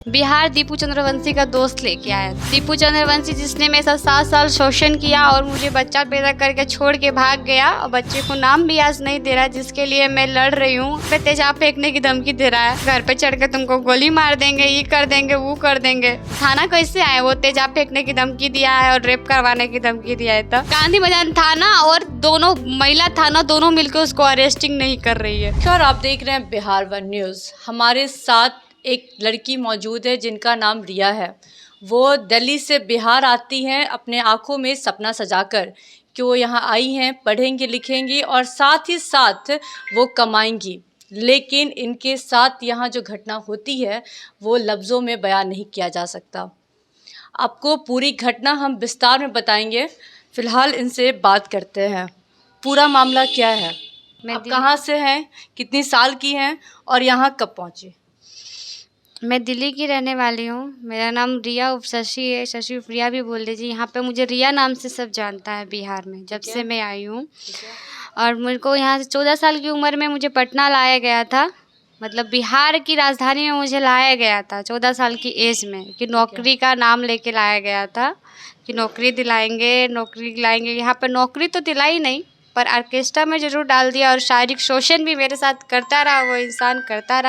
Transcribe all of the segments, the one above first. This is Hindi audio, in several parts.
बिहार दीपू चंद्रवंशी का दोस्त लेके आया। दीपू चंद्रवंशी जिसने मेरे साथ 7 साल शोषण किया और मुझे बच्चा पैदा करके छोड़ के भाग गया और बच्चे को नाम भी आज नहीं दे रहा, जिसके लिए मैं लड़ रही हूँ। पे तेजाब फेंकने की धमकी दे रहा है, घर पे चढ़ के तुमको गोली मार देंगे, ये कर देंगे, वो कर देंगे। थाना कैसे आए? वो तेजाब फेंकने की धमकी दिया है और रेप करवाने की धमकी दिया है। तो गांधी मैदान थाना और दोनों महिला थाना दोनों मिलकर उसको अरेस्टिंग नहीं कर रही है। और आप देख रहे हैं बिहार वन न्यूज़। हमारे साथ एक लड़की मौजूद है जिनका नाम रिया है। वो दिल्ली से बिहार आती हैं अपने आँखों में सपना सजाकर कि वो यहाँ आई हैं, पढ़ेंगी लिखेंगी और साथ ही साथ वो कमाएंगी। लेकिन इनके साथ यहाँ जो घटना होती है वो लफ्ज़ों में बयान नहीं किया जा सकता। आपको पूरी घटना हम विस्तार में बताएंगे। फ़िलहाल इनसे बात करते हैं। पूरा मामला क्या है, आप कहाँ से हैं, कितनी साल की हैं और यहाँ कब पहुँची? मैं दिल्ली की रहने वाली हूँ। मेरा नाम रिया उर्फ शशि है, शशि उर्फ रिया भी बोल दीजिए। यहाँ पे मुझे रिया नाम से सब जानता है बिहार में, जब से मैं आई हूँ। और मुझे को यहाँ से 14 साल की उम्र में मुझे पटना लाया गया था, मतलब बिहार की राजधानी में मुझे लाया गया था 14 साल की एज में, कि नौकरी का नाम लेके लाया गया था कि नौकरी दिलाएंगे, नौकरी दिलाएंगे। यहाँ पर नौकरी तो दिलाई नहीं, पर ऑर्केस्ट्रा में ज़रूर डाल दिया और शारीरिक शोषण भी मेरे साथ करता रहा। वो इंसान करता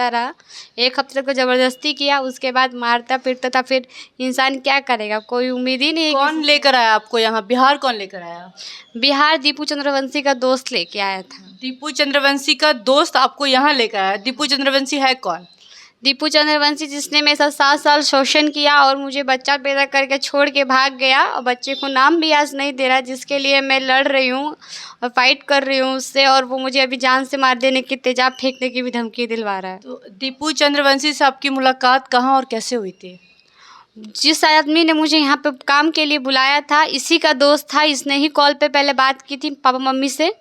रहा। एक हफ्ते तक तो ज़बरदस्ती किया, उसके बाद मारता पीटता था। फिर इंसान क्या करेगा, कोई उम्मीद ही नहीं। कौन लेकर आया आपको यहाँ? बिहार कौन लेकर आया? बिहार दीपू चंद्रवंशी का दोस्त लेके आया था। दीपू चंद्रवंशी का दोस्त आपको यहाँ लेकर आया। दीपू चंद्रवंशी है कौन? दीपू चंद्रवंशी जिसने मेरे साथ 7 साल शोषण किया और मुझे बच्चा पैदा करके छोड़ के भाग गया और बच्चे को नाम भी आज नहीं दे रहा, जिसके लिए मैं लड़ रही हूँ और फाइट कर रही हूँ उससे। और वो मुझे अभी जान से मार देने की, तेजाब फेंकने की भी धमकी दिलवा रहा है। तो दीपू चंद्रवंशी से आपकी मुलाकात कहाँ और कैसे हुई थी? जिस आदमी ने मुझे यहाँ पे काम के लिए बुलाया था, इसी का दोस्त था। इसने ही कॉल पे पहले बात की थी पापा मम्मी से,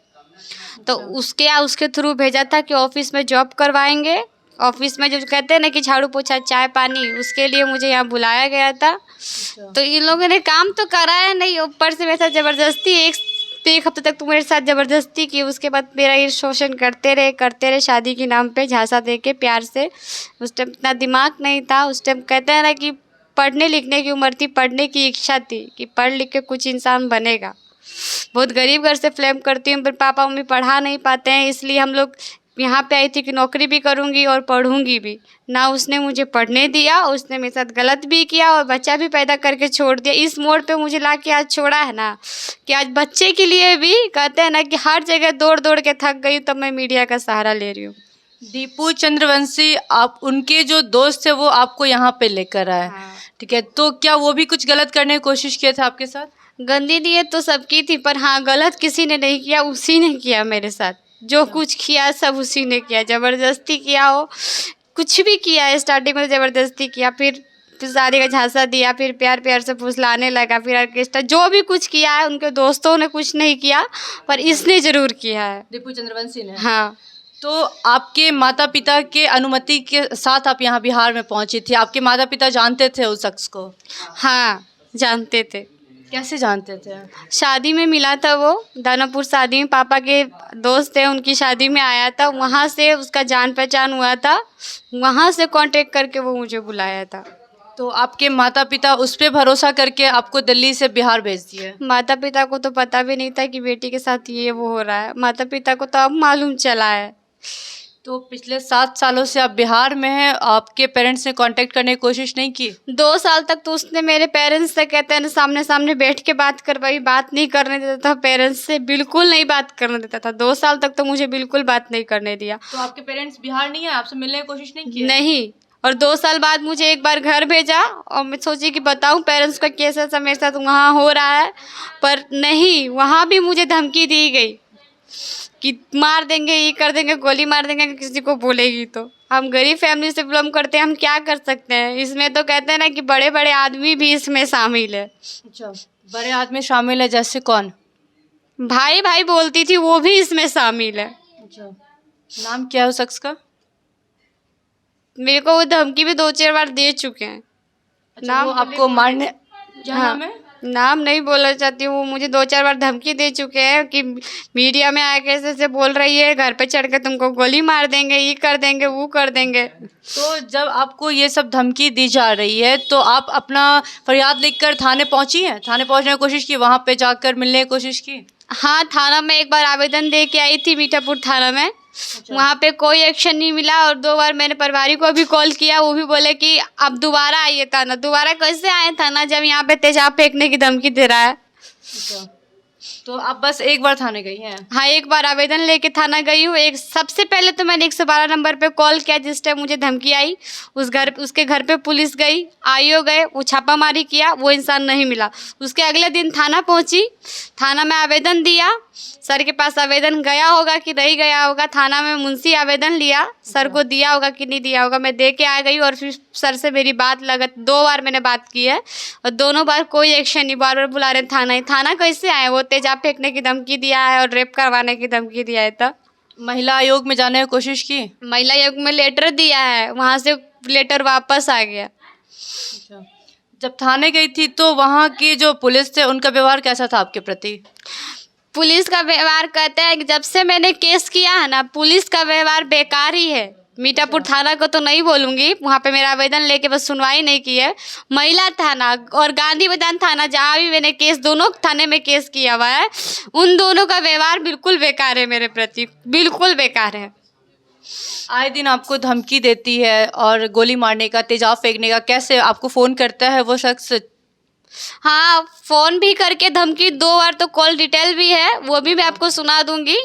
तो उसके थ्रू भेजा था कि ऑफिस में जॉब करवाएंगे। ऑफिस में जो कहते हैं ना कि झाड़ू पोछा चाय पानी, उसके लिए मुझे यहाँ बुलाया गया था। तो इन लोगों ने काम तो कराया नहीं, ऊपर से मेरे साथ ज़बरदस्ती एक हफ्ते तक तो मेरे साथ ज़बरदस्ती की। उसके बाद मेरा ये शोषण करते रहे शादी के नाम पे झांसा दे के प्यार से। उस टाइम इतना दिमाग नहीं था। उस टाइम कहते हैं ना कि पढ़ने लिखने की उम्र थी, पढ़ने की इच्छा थी कि पढ़ लिख के कुछ इंसान बनेगा। बहुत गरीब घर से फ्लेम करती हूँ, पर पापा मम्मी पढ़ा नहीं पाते हैं, इसलिए हम लोग यहाँ पे आई थी कि नौकरी भी करूँगी और पढ़ूँगी भी ना। उसने मुझे पढ़ने दिया, उसने मेरे साथ गलत भी किया और बच्चा भी पैदा करके छोड़ दिया। इस मोड़ पे मुझे ला के आज छोड़ा है ना, कि आज बच्चे के लिए भी कहते हैं ना कि हर जगह दौड़ दौड़ के थक गई, तब मैं मीडिया का सहारा ले रही हूँ। दीपू चंद्रवंशी, आप उनके जो दोस्त थे वो आपको यहाँ पे लेकर आए। हाँ। ठीक है, तो क्या वो भी कुछ गलत करने की कोशिश किए थे आपके साथ? गंदी नीयत तो सबकी थी, पर हाँ गलत किसी ने नहीं किया, उसी ने किया मेरे साथ। जो कुछ किया सब उसी ने किया, ज़बरदस्ती किया हो, कुछ भी किया। स्टार्टिंग में ज़बरदस्ती किया, फिर शादी का झांसा दिया, फिर प्यार से फुसलाने लगा, फिर ऑर्केस्ट्रा, जो भी कुछ किया है उनके दोस्तों ने कुछ नहीं किया, पर इसने ज़रूर किया है, दीपू चंद्रवंशी ने। हाँ। तो आपके माता पिता के अनुमति के साथ आप यहाँ बिहार में पहुँची थी। आपके माता पिता जानते थे उस शख्स को? हाँ जानते थे। कैसे जानते थे? शादी में मिला था वो, दानापुर शादी में, पापा के दोस्त थे, उनकी शादी में आया था, वहाँ से उसका जान पहचान हुआ था, वहाँ से कांटेक्ट करके वो मुझे बुलाया था। तो आपके माता पिता उस पर भरोसा करके आपको दिल्ली से बिहार भेज दिए? माता पिता को तो पता भी नहीं था कि बेटी के साथ ये वो हो रहा है। माता पिता को तो अब मालूम चला है। तो पिछले 7 सालों से आप बिहार में हैं, आपके पेरेंट्स ने कांटेक्ट करने की कोशिश नहीं की? 2 साल तक तो उसने मेरे पेरेंट्स से, कहते हैं सामने सामने बैठ के बात करवाई, बात नहीं करने देता था पेरेंट्स से, बिल्कुल नहीं बात करने देता था। 2 साल तक तो मुझे बिल्कुल बात नहीं करने दिया। तो आपके पेरेंट्स बिहार नहीं है, आपसे मिलने की कोशिश नहीं की? नहीं। और 2 साल बाद मुझे एक बार घर भेजा और मैं सोची कि बताऊं पेरेंट्स का केस ऐसा मेरे साथ वहाँ हो रहा है, पर नहीं, वहाँ भी मुझे धमकी दी गई कि मार देंगे, ये कर देंगे, गोली मार देंगे किसी को बोलेगी तो। हम गरीब फैमिली से बिलोंग करते हैं, हम क्या कर सकते हैं। इसमें तो कहते हैं ना कि बड़े बड़े आदमी भी इसमें शामिल है। अच्छा, बड़े आदमी शामिल है, जैसे कौन? भाई भाई बोलती थी, वो भी इसमें शामिल है। अच्छा, नाम क्या है उस शख्स का? मेरे को वो धमकी भी 2-4 बार दे चुके हैं। अच्छा, वो आपको मारने, क्या हाँ, नाम है? नाम नहीं बोलना चाहती हूँ, वो मुझे 2-4 बार धमकी दे चुके हैं कि मीडिया में आके ऐसे बोल रही है, घर पे चढ़ के तुमको गोली मार देंगे, ये कर देंगे, वो कर देंगे। तो जब आपको ये सब धमकी दी जा रही है तो आप अपना फरियाद लिखकर थाने पहुंची हैं? थाने पहुंचने की कोशिश की, वहां पे जाकर मिलने की कोशिश की? हाँ, थाना में एक बार आवेदन दे के आई थी, मीठापुर थाना में। वहाँ पे कोई एक्शन नहीं मिला और 2 बार मैंने परिवार को भी कॉल किया, वो भी बोले कि अब दोबारा आइए थाना। दोबारा कैसे आए थाना जब यहाँ पे तेजाब फेंकने की धमकी दे रहा है। तो आप बस एक बार थाने गई हैं? हाँ, एक बार आवेदन लेके थाना गई हूँ। एक सबसे पहले तो मैंने 112 नंबर पे कॉल किया जिस टाइम मुझे धमकी आई। उसके घर पे पुलिस गई, आईओ गए, वो छापामारी किया, वो इंसान नहीं मिला। उसके अगले दिन थाना पहुँची, थाना में आवेदन दिया। सर के पास आवेदन गया होगा कि नहीं गया होगा, थाना में मुंशी आवेदन लिया, सर को दिया होगा कि नहीं दिया होगा, मैं दे के आ गई। और फिर सर से मेरी बात लगा, 2 बार मैंने बात की है और दोनों बार कोई एक्शन नहीं। बार बार बुला रहे थाना ही। थाना कैसे आए? वो तेजाब फेंकने की धमकी दिया है और रेप करवाने की धमकी दिया है। तब महिला आयोग में जाने की कोशिश की? महिला आयोग में लेटर दिया है, वहाँ से लेटर वापस आ गया। जब थाने गई थी तो वहाँ की जो पुलिस थे उनका व्यवहार कैसा था आपके प्रति? पुलिस का व्यवहार कहते हैं कि जब से मैंने केस किया है ना, पुलिस का व्यवहार बेकार ही है। मीठापुर थाना को तो नहीं बोलूँगी, वहाँ पे मेरा आवेदन लेके बस सुनवाई नहीं की है। महिला थाना और गांधी मैदान थाना, जहाँ भी मैंने केस, दोनों थाने में केस किया हुआ है, उन दोनों का व्यवहार बिल्कुल बेकार है मेरे प्रति, बिल्कुल बेकार है। आए दिन आपको धमकी देती है और गोली मारने का, तेजाब फेंकने का, कैसे आपको फ़ोन करता है वो शख्स? हाँ, फ़ोन भी करके धमकी, 2 बार तो कॉल डिटेल भी है, वो भी मैं आपको सुना दूंगी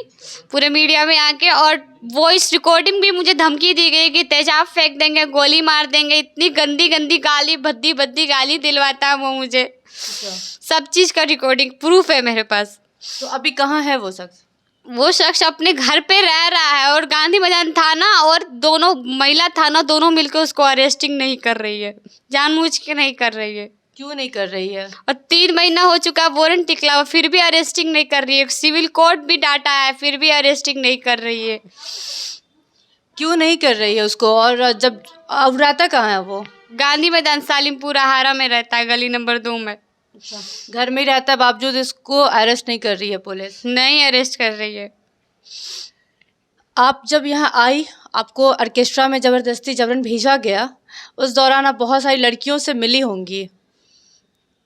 पूरे मीडिया में आके। और वॉइस रिकॉर्डिंग भी मुझे धमकी दी गई कि तेजाब फेंक देंगे, गोली मार देंगे। इतनी गंदी गंदी गाली, भद्दी भद्दी गाली दिलवाता है वो मुझे। सब चीज़ का रिकॉर्डिंग प्रूफ है मेरे पास। तो अभी कहाँ है वो शख्स? वो शख्स अपने घर पे रह रहा है और गांधी मैदान थाना और दोनों महिला थाना दोनों मिलकर उसको अरेस्टिंग नहीं कर रही है, जानबूझ के नहीं कर रही है। क्यों नहीं कर रही है? और 3 महीना हो चुका, वारंट निकला हुआ, फिर भी अरेस्टिंग नहीं कर रही है। सिविल कोर्ट भी डाटा है, फिर भी अरेस्टिंग नहीं कर रही है। क्यों नहीं कर रही है उसको? और जब अब रहता कहाँ है वो? गांधी मैदान सालिमपुरा हारा में रहता है, गली नंबर 2 में। घर में रहता है, बावजूद इसको अरेस्ट नहीं कर रही है पुलिस? नहीं अरेस्ट कर रही है। आप जब यहाँ आई, आपको ऑर्केस्ट्रा में ज़बरदस्ती जबरन भेजा गया, उस दौरान आप बहुत सारी लड़कियों से मिली होंगी।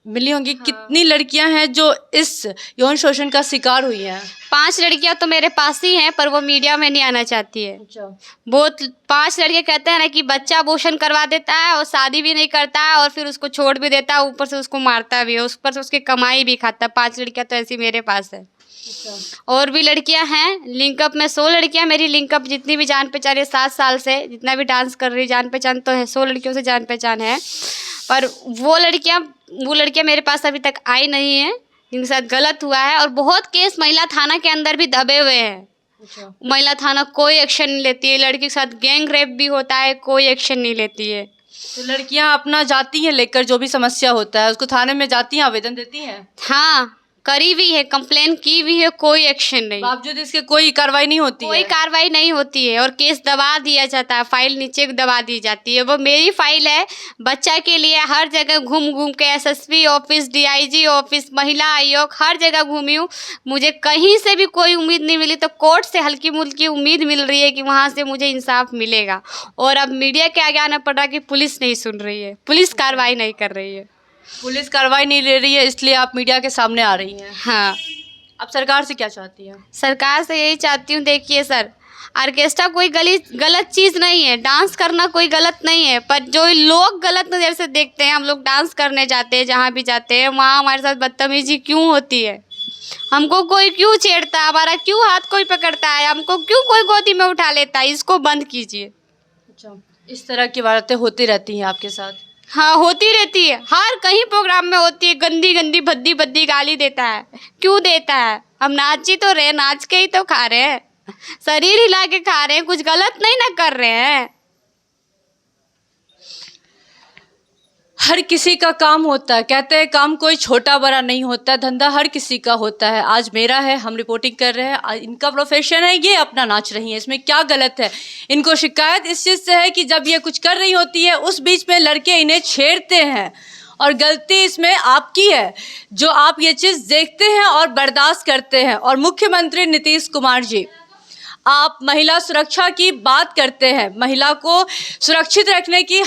हाँ। कितनी लड़कियां हैं जो इस यौन शोषण का शिकार हुई हैं? 5 लड़कियां तो मेरे पास ही हैं, पर वो मीडिया में नहीं आना चाहती है। बहुत 5 लड़के कहते हैं ना कि बच्चा अबॉर्शन करवा देता है और शादी भी नहीं करता है और फिर उसको छोड़ भी देता है, ऊपर से उसको मारता भी है, उस पर से उसकी कमाई भी खाता है। 5 लड़कियां तो ऐसी मेरे पास है। और भी लड़कियां हैं लिंकअप में। 100 लड़कियां मेरी लिंकअप, जितनी भी जान पहचान है 7 साल से, जितना भी डांस कर रही जान पहचान तो है, 100 लड़कियों से जान पहचान है। पर वो लड़कियां मेरे पास अभी तक आई नहीं है जिनके साथ गलत हुआ है। और बहुत केस महिला थाना के अंदर भी दबे हुए हैं। महिला थाना कोई एक्शन नहीं लेती है। लड़की के साथ गैंग रेप भी होता है, कोई एक्शन नहीं लेती है। तो लड़कियां अपना जाती हैं लेकर, जो भी समस्या होता है उसको थाने में जाती हैं, आवेदन देती हैं? हाँ, करी भी है, कंप्लेन की भी है, कोई एक्शन नहीं। बावजूद इसके कोई कार्रवाई नहीं होती है? कोई कार्रवाई नहीं होती है और केस दबा दिया जाता है, फाइल नीचे दबा दी जाती है। वो मेरी फाइल है, बच्चा के लिए हर जगह घूम घूम के, एसएसपी ऑफिस, डीआईजी ऑफिस, महिला आयोग, हर जगह घूमी हूँ। मुझे कहीं से भी कोई उम्मीद नहीं मिली, तो कोर्ट से हल्की मुल्की उम्मीद मिल रही है कि वहाँ से मुझे इंसाफ मिलेगा। और अब मीडिया के आगे आना पड़ रहा है कि पुलिस नहीं सुन रही है, पुलिस कार्रवाई नहीं कर रही है। पुलिस कार्रवाई नहीं ले रही है, इसलिए आप मीडिया के सामने आ रही हैं। हाँ। अब सरकार से क्या चाहती हैं? सरकार से यही चाहती हूँ, देखिए सर, ऑर्केस्ट्रा कोई गलत चीज़ नहीं है, डांस करना कोई गलत नहीं है, पर जो लोग गलत नज़र से देखते हैं, हम लोग डांस करने जाते हैं, जहाँ भी जाते हैं वहाँ हमारे साथ बदतमीजी क्यों होती है? हमको कोई क्यों छेड़ता है? हमारा क्यों हाथ कोई पकड़ता है? हमको क्यों कोई गोदी में उठा लेता है? इसको बंद कीजिए। अच्छा, इस तरह की बातें होती रहती हैं आपके साथ? हाँ, होती रहती है, हर कहीं प्रोग्राम में होती है। गंदी गंदी भद्दी भद्दी गाली देता है। क्यों देता है? हम नाच ही तो रहे, नाच के ही तो खा रहे हैं, शरीर हिला के खा रहे हैं, कुछ गलत नहीं ना कर रहे हैं। हर किसी का काम होता है, कहते हैं काम कोई छोटा बड़ा नहीं होता, धंधा हर किसी का होता है। आज मेरा है, हम रिपोर्टिंग कर रहे हैं, इनका प्रोफेशन है, ये अपना नाच रही है, इसमें क्या गलत है? इनको शिकायत इस चीज़ से है कि जब ये कुछ कर रही होती है उस बीच में लड़के इन्हें छेड़ते हैं और गलती इसमें आपकी है जो आप ये चीज़ देखते हैं और बर्दाश्त करते हैं। और मुख्यमंत्री नीतीश कुमार जी, आप महिला सुरक्षा की बात करते हैं, महिला को सुरक्षित रखने की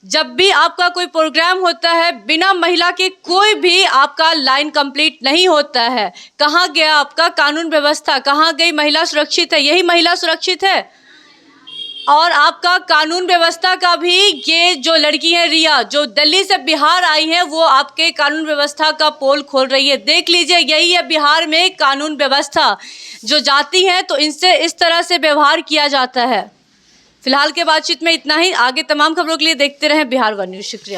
जब भी आपका कोई प्रोग्राम होता है, बिना महिला के कोई भी आपका लाइन कंप्लीट नहीं होता है। कहाँ गया आपका कानून व्यवस्था, कहाँ गई महिला सुरक्षित है? यही महिला सुरक्षित है। और आपका कानून व्यवस्था का भी ये जो लड़की है रिया, जो दिल्ली से बिहार आई है, वो आपके कानून व्यवस्था का पोल खोल रही है। देख लीजिए, यही है बिहार में कानून व्यवस्था। जो जाती हैं तो इनसे इस तरह से व्यवहार किया जाता है। फिलहाल के बातचीत में इतना ही। आगे तमाम खबरों के लिए देखते रहें बिहार वन न्यूज़। शुक्रिया।